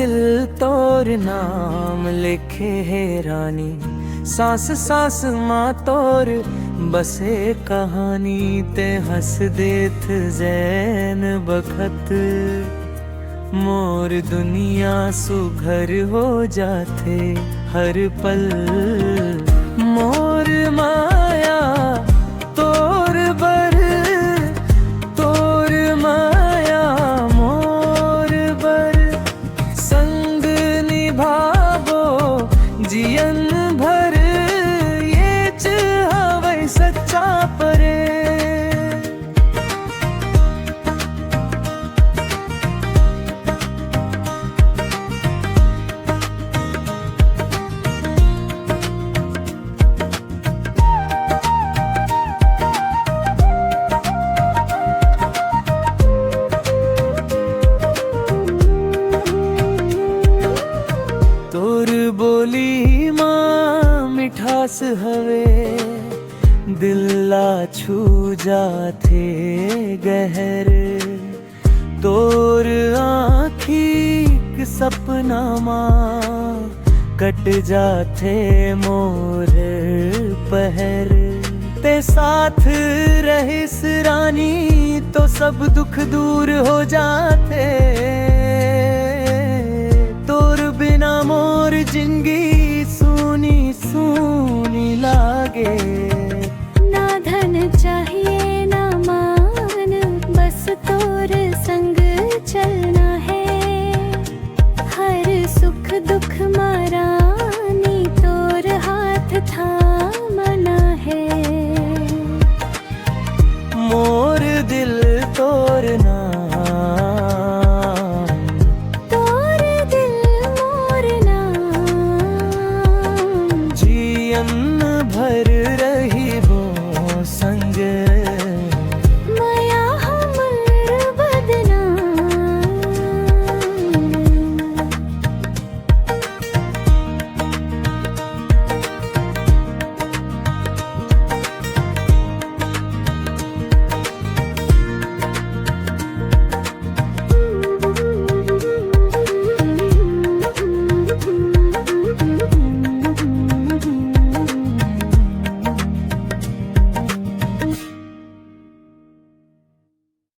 दिल तोर नाम लिखे है रानी, सांस सांस माँ तोर बसे कहानी। ते हंस देथ जैन बखत मोर दुनिया सुघर हो जाते हर पल। मोर माया तोर बर, तोर माया मोर बर। संग निभावो जियन भर, ये चाहवै सच्चा परे। तोर बोली माँ मिठास हवे, दिल्ला छू जाथे गहर। तोर आँखी सपना माँ कट जाथे मोर पहर। ते साथ रहिस रानी तो सब दुख दूर हो जाते। तोर बिना मोर जिंदगी सूनी सूनी लागे।